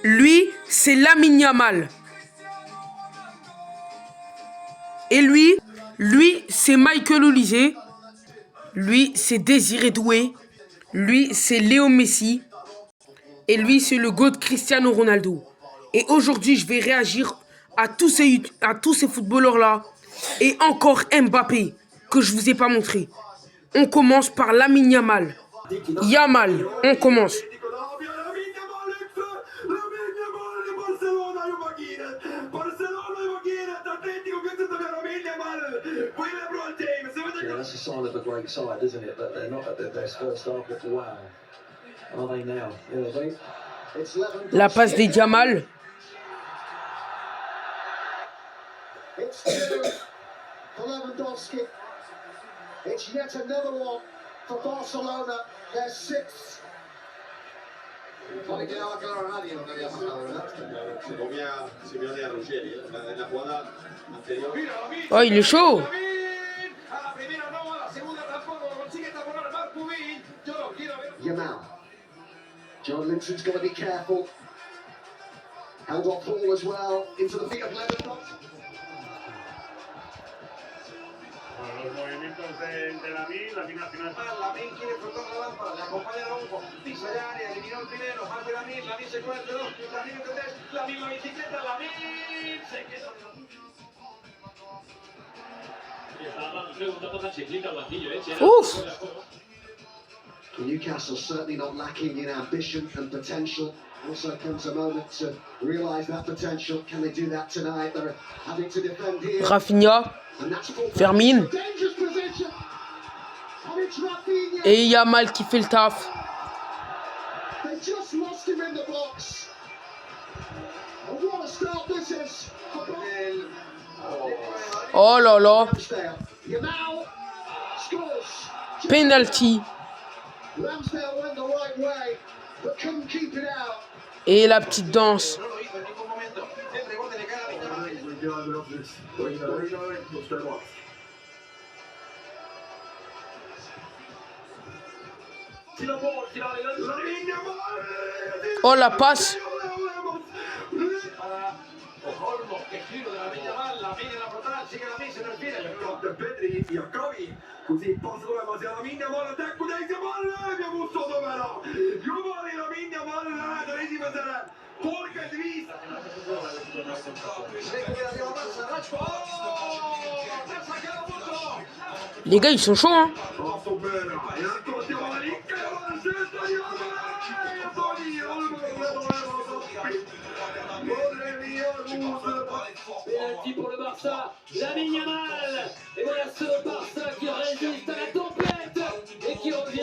Lui, c'est Lamine Yamal. Et lui, c'est Michael Olise. Lui, c'est Désiré Doué. Lui, c'est Léo Messi. Et lui, c'est le GOAT Cristiano Ronaldo. Et aujourd'hui, je vais réagir à tous ces footballeurs-là. Et encore Mbappé, que je vous ai pas montré. On commence par Lamine Yamal. Yamal, on commence. Yeah, that's a sign of a great side, isn't it? That they're not at their best first half, but wow, are they now? La passe des Yamal. It's two for Lewandowski. It's yet another one for Barcelona. Their sixth. Oh, il est chaud. Yamal. John Linson's got to be careful. Held off ball as well into the feet of Lewandowski. Los movimientos de Lamine al final. Lamine quiere frotar la lámpara, le acompaña a Ujo, pisa el área, eliminó el primero, más de Lamine se cuela entre dos, Lamine entre tres, Lamine la bicicleta, Lamine se queda. Ouf. Newcastle certainly not lacking in ambition and potential. Also comes a moment to realise that potential. Can they do that tonight? They're having to defend here. Rafinha, Fermin. Et Yamal qui fait le taf. They just lost him in the box. And what a start this is. Oh là là. Yamal scores. Penalty. Ramsdale went the right way, but couldn't keep it out. Et la petite danse. Oh la passe. Così Barcelona ma se la Lamine Yamal attacco dei Yamal mi ha busto dov'era Giovanni Lamine Yamal dovete vedere porca di vista Les gars, ils sont chauds, hein. Penalty pour le Barça, Lamine Yamal. Et voilà ce Barça qui résiste à la tempête et qui revient.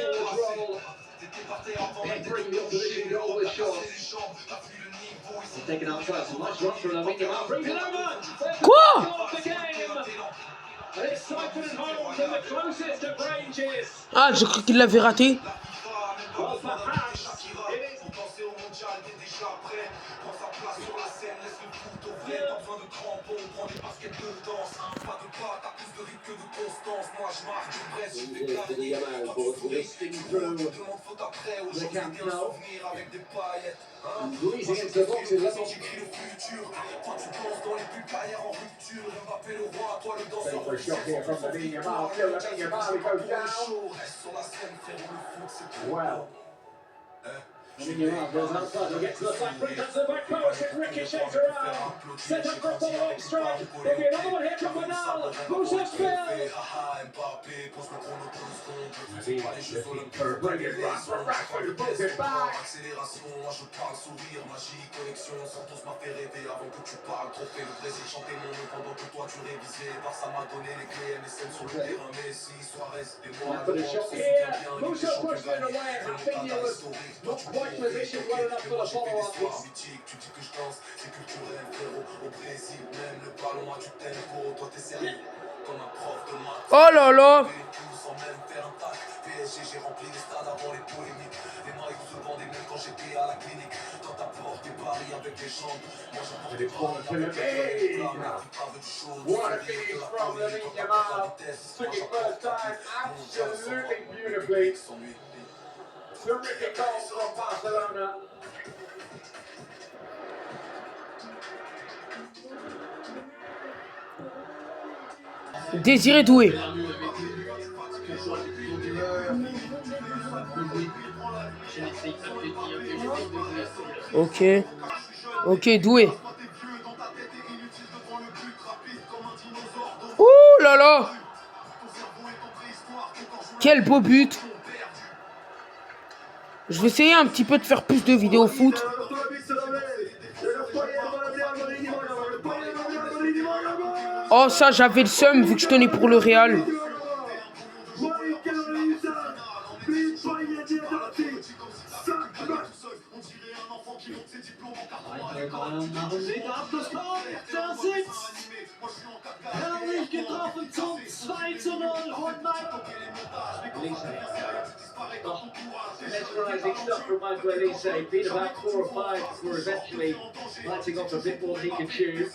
Quoi? Ah, j'ai cru qu'il l'avait raté. Wow. Yamal goes outside, he gets to the side, brings up to the back post, it ricochets around, set up for a follow-up strike, there'll be another one here from Bernal, who's up still? Looking for a brilliant run for Rashford, who pulls it back. For the shot here, Musso pushed it away, Rafinha was not quite positioned well enough for the follow-up. Oh là là. J'ai rempli les stades avant les polémiques. Les maillots se vendaient même quand j'étais à la clinique. Dans ta porte et Paris avec les jambes. Moi j'apporte What a finish from Lamine Yamal. Took it first time, absolutely beautifully. Terrific goal from Barcelona. Désiré Doué. Ok. Ok, Doué. Ouh là là. Quel beau but. Je vais essayer un petit peu de faire plus de vidéos foot. Oh ça j'avais le seum vu que je tenais pour le Real. Herrlich getroffen zum 2:0 von Michael. Mesmerising stuff from Michael Elise. Beat about 4 or 5 before eventually lighting off a bit more than he could chew.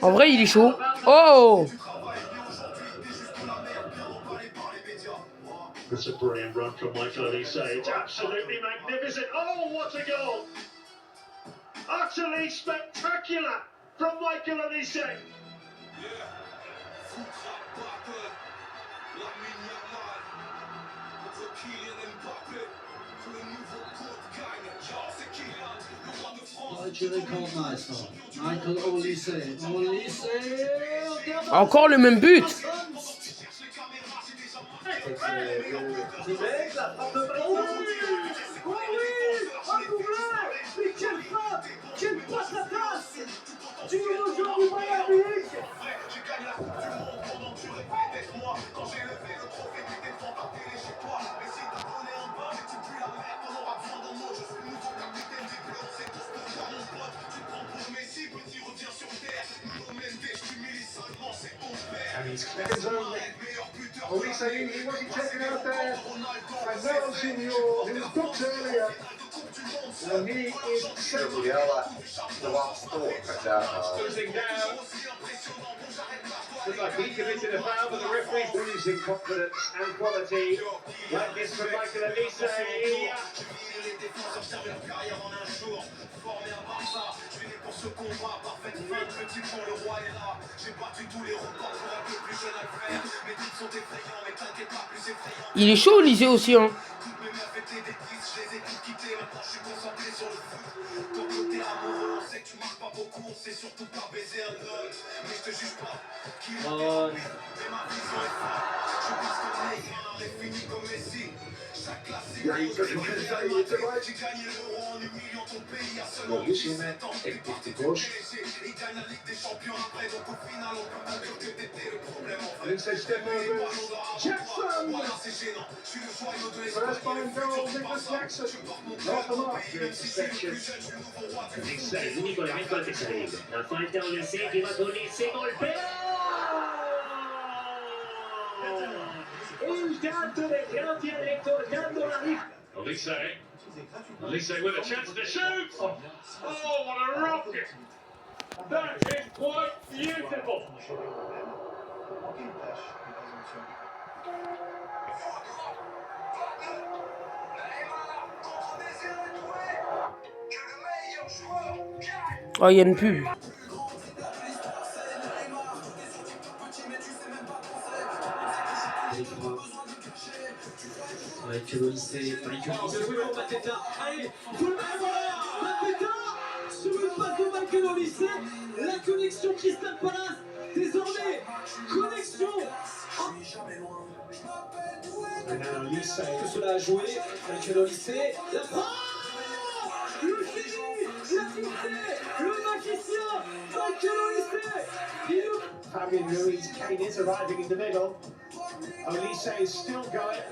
En vrai il est chaud. Oh. It's a brilliant run from Michael Elise. It's absolutely magnificent. Oh, what a goal! Utterly spectacular from Michael Elise. Michael Olise. Encore le même but. Mais quelle frappe! Quelle passe à tasse! Du nouveau joueur du Bayern Munich! And he's cleared only. Olise, he wasn't taken out there. And now Signor, who was booked earlier. And he is certainly Losing down. Looks like he committed a foul, but the referee's losing confidence and quality. Like this from Michael Elise. Il est chaud Olise aussi hein. Oh. Lindsay step over. Jackson! First time goal, Nicholas Jackson. Off the mark. Good section. Elise, l'unico elemento del Tesserino. La falta Olise che va con Olise, golpea! Il canto del gran dialetto, dando la rifa. Elise with a chance to shoot. Oh, what a rocket! That is quite beautiful. Oh il y a une pub. Michael Olise, Mateta. Allez, tout le monde, Mateta sur le passe de Michael Olise. La connexion Crystal Palace, désormais, connexion. Olise, tout cela a joué. Michael Olise, la frappe. Le génie, la fierté, le magicien, Michael Olise. Fabian Ruiz, Kane is arriving in the middle. Olise is still going.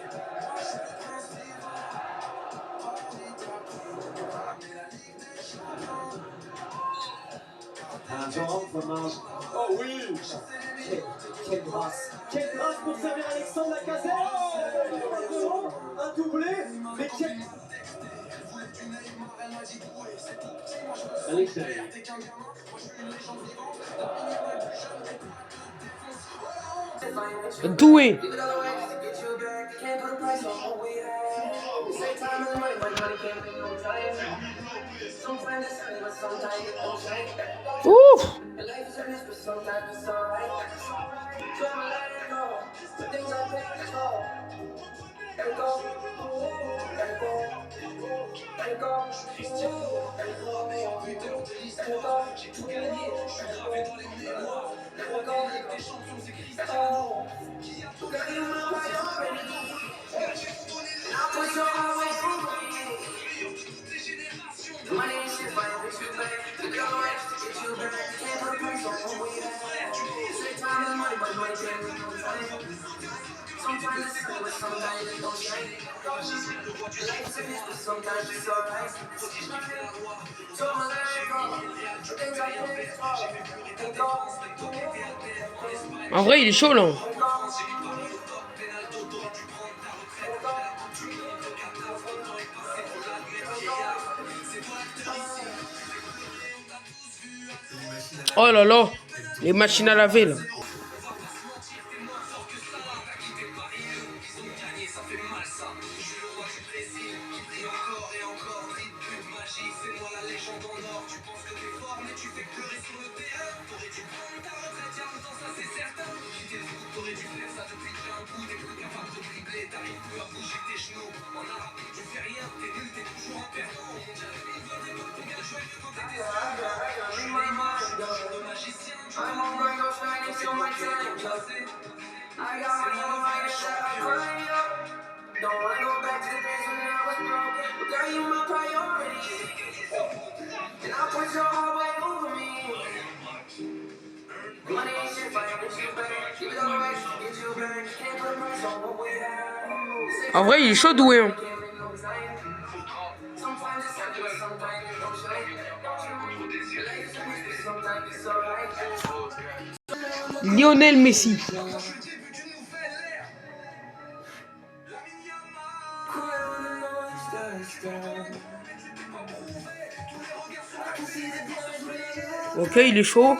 Hands on for Mars. Oh, Williams! Quelle grâce! Quelle grâce pour servir Alexandre Lacazette! Un doublé, mais quel... Alexei. Doué. Ouf. En vrai, il est chaud là. Oh là là, les machines à laver là. En vrai, il est chaud doué. Hein. Lionel Messi. Ok, il est chaud.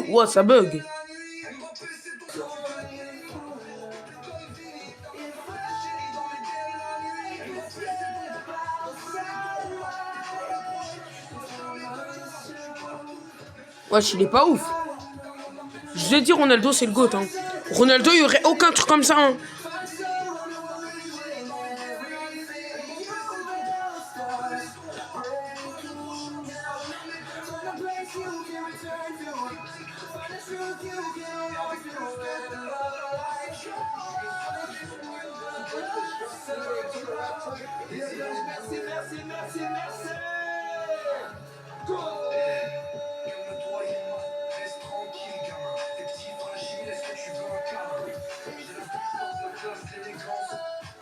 Ouah, ça bug. Wesh, il est pas ouf. Je te dis, Ronaldo, c'est le GOAT. Hein. Ronaldo, il y aurait aucun truc comme ça. Hein.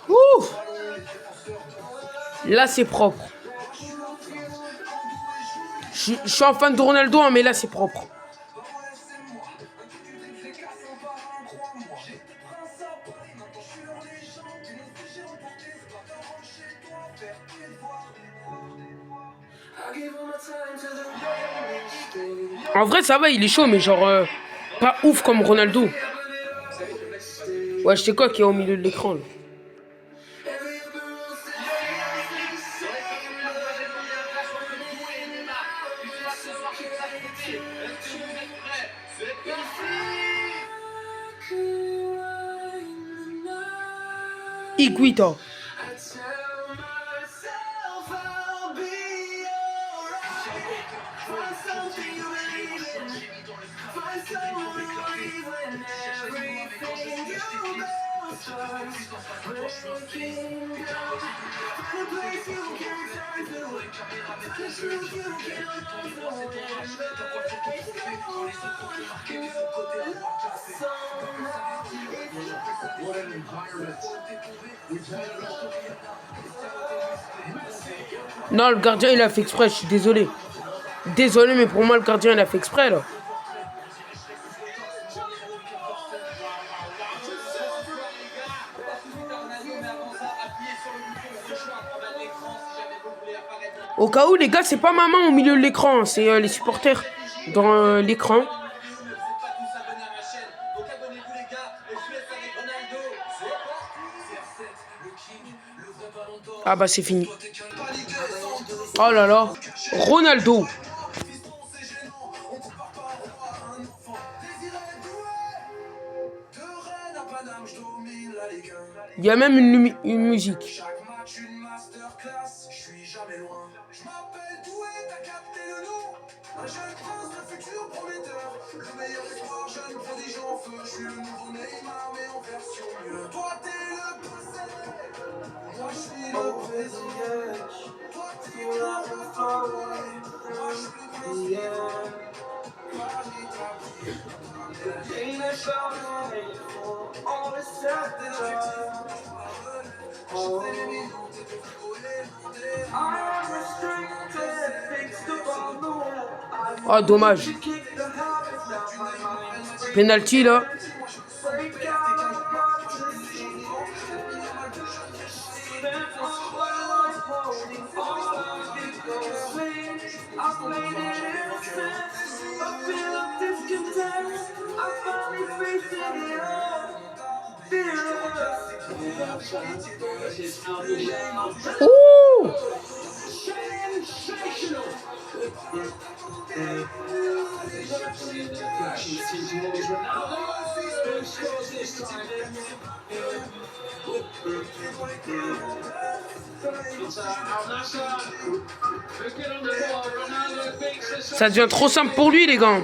Ouh. Là, c'est propre. Je suis un fan de Ronaldo, hein, mais là, c'est propre. En vrai, ça va, il est chaud, mais genre, pas ouf comme Ronaldo. Ouais, je sais quoi qui est au milieu de l'écran, là. Iguita. Non, le gardien il a fait exprès, je suis désolé. Désolé, mais pour moi le gardien il a fait exprès là. Au cas où, les gars, c'est pas maman au milieu de l'écran, c'est les supporters dans l'écran. Ah bah c'est fini. Oh là là. Ronaldo. Il y a même une musique. Un jeune prince, le futur prometteur. Le meilleur espoir, jeune prodige en feu. Je suis le nouveau Neymar, mais en version mieux. Toi, t'es le possède. Moi, je suis le président. Toi, t'es la favori. Moi, je suis le président. Il est charmé. On le sait déjà. Oh. Oh, dommage. Penalty là. Ouh! Ça devient trop simple pour lui, les gars.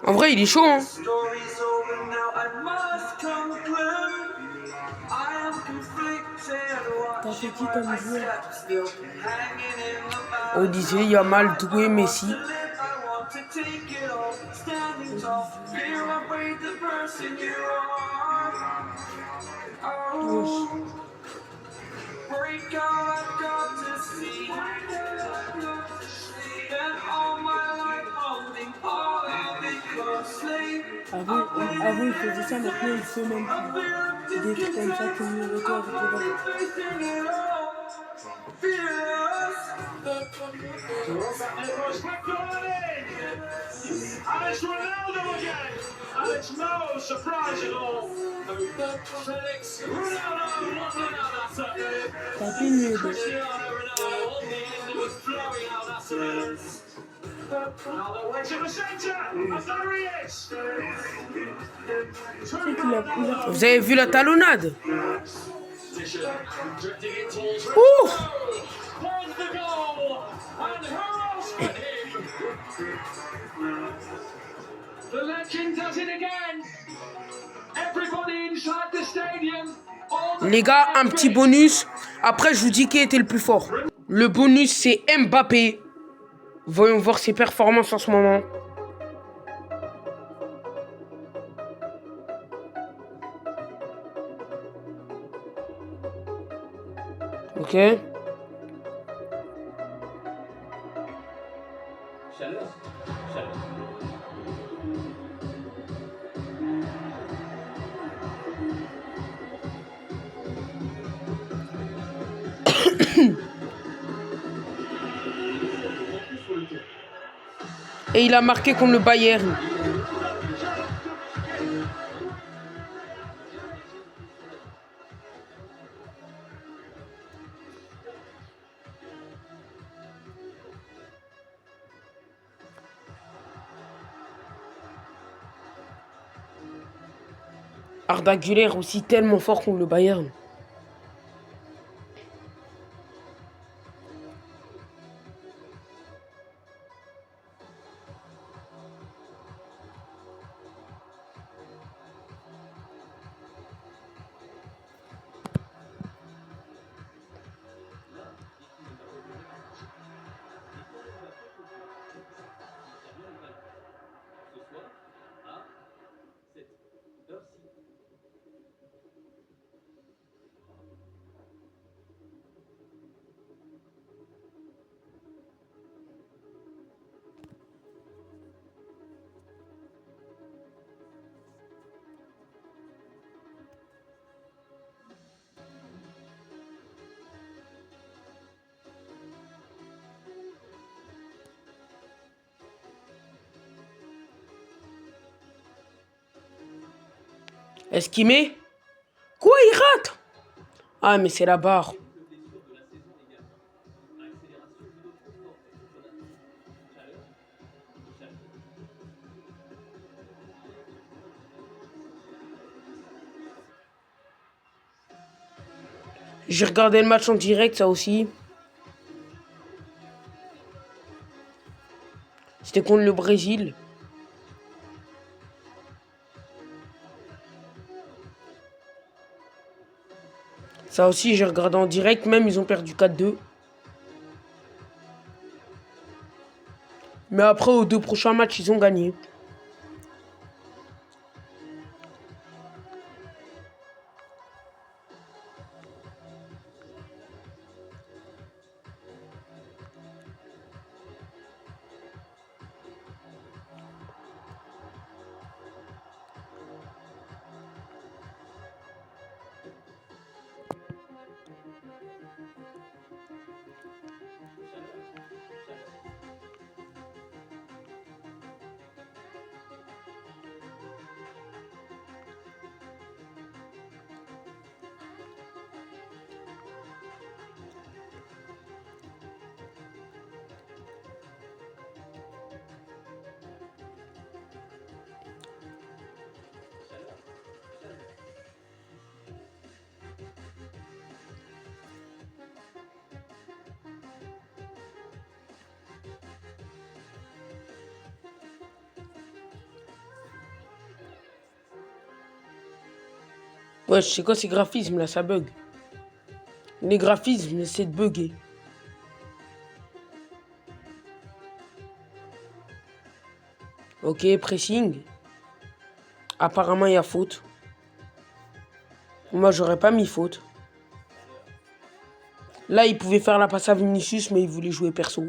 En vrai, il est chaud, hein. T'as fait qui comme joueur? Odyssey, Yamal, Doué, Messi. Avant, il faisait ça, maintenant, il fait même plus. Des trucs comme ça, comme le retour avec Alex Ronaldo again! And it's no surprise at all. Felix Ronaldo, what Tapez mieux. Cristiano Ronaldo on the end of it, flowing out that surveillance. Ronaldo way to the centre, and there he is. Vous avez vu la talonnade? Ouh! There's the goal, and who else but him? The legend does it again. Everybody inside the stadium. Les gars, un petit bonus. Après, je vous dis qui était le plus fort. Le bonus, c'est Mbappé. Voyons voir ses performances en ce moment. Ok. Et il a marqué contre le Bayern. Arda Güler aussi tellement fort contre le Bayern. Est-ce qu'il met? Quoi, il rate? Ah, mais c'est la barre. J'ai regardé le match en direct, ça aussi. C'était contre le Brésil. Ça aussi, j'ai regardé en direct. Même, ils ont perdu 4-2. Mais après, aux 2 prochains matchs, ils ont gagné. Ouais, je sais quoi ces graphismes là, ça bug. Les graphismes, c'est de bugger. Ok, pressing. Apparemment, il y a faute. Moi, j'aurais pas mis faute. Là, il pouvait faire la passe à Vinicius, mais il voulait jouer perso.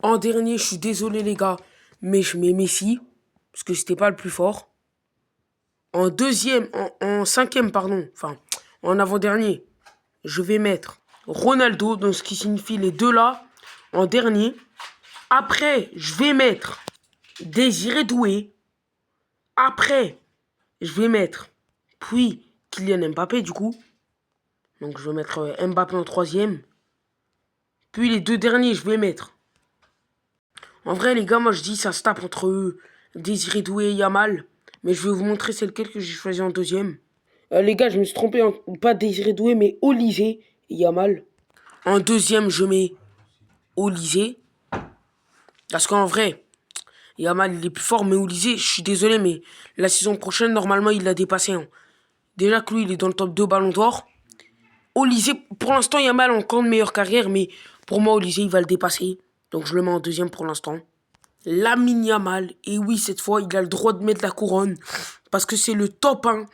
En dernier, je suis désolé les gars, mais je mets Messi, parce que c'était pas le plus fort. En deuxième, en cinquième, pardon, enfin, en avant-dernier, je vais mettre Ronaldo, donc ce qui signifie les deux là, en dernier. Après, je vais mettre Désiré Doué. Après, je vais mettre, puis Kylian Mbappé du coup. Donc je vais mettre Mbappé en troisième. Puis les deux derniers, je vais mettre. En vrai, les gars, moi je dis ça se tape entre Désiré Doué et Yamal. Mais je vais vous montrer c'est lequel que j'ai choisi en deuxième. Les gars, je me suis trompé, pas Désiré Doué, mais Olysée et Yamal. En deuxième, je mets Olysée. Parce qu'en vrai, Yamal, il est plus fort, mais Olysée, je suis désolé, mais la saison prochaine, normalement, il l'a dépassé. Hein. Déjà que lui, il est dans le top 2 Ballon d'Or. Olysée, pour l'instant, Yamal a encore une meilleure carrière, mais pour moi, Olysée, il va le dépasser. Donc, je le mets en deuxième pour l'instant. Lamine Yamal, et oui, cette fois, il a le droit de mettre la couronne, parce que c'est le top 1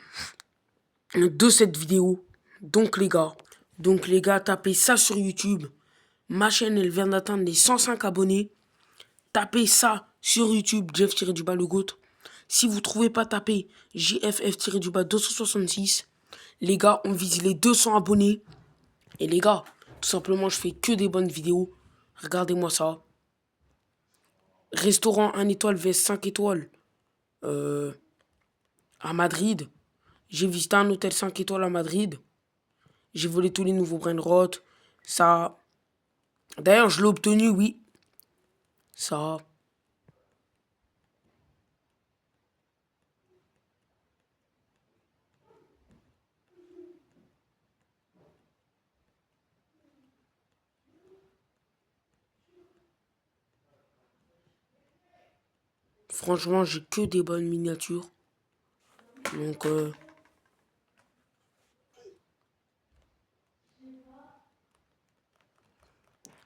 de cette vidéo. Donc, les gars, tapez ça sur YouTube. Ma chaîne, elle vient d'atteindre les 105 abonnés. Tapez ça sur YouTube, Jeff-le GOAT. Si vous ne trouvez pas, tapez JFF-266. Les gars, on vise les 200 abonnés. Et les gars, tout simplement, je fais que des bonnes vidéos. Regardez-moi ça. Restaurant 1 étoile vs 5 étoiles à Madrid. J'ai visité un hôtel 5 étoiles à Madrid. J'ai volé tous les nouveaux brainrot. Ça. D'ailleurs, je l'ai obtenu, oui. Ça. Franchement, j'ai que des bonnes miniatures. Donc,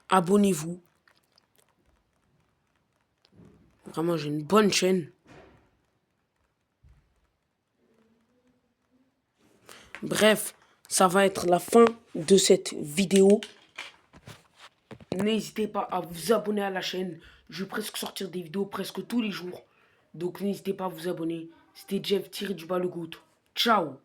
abonnez-vous. Vraiment, j'ai une bonne chaîne. Bref, ça va être la fin de cette vidéo. N'hésitez pas à vous abonner à la chaîne. Je vais presque sortir des vidéos presque tous les jours. Donc n'hésitez pas à vous abonner. C'était Jeff tiré du bas le goutte. Ciao.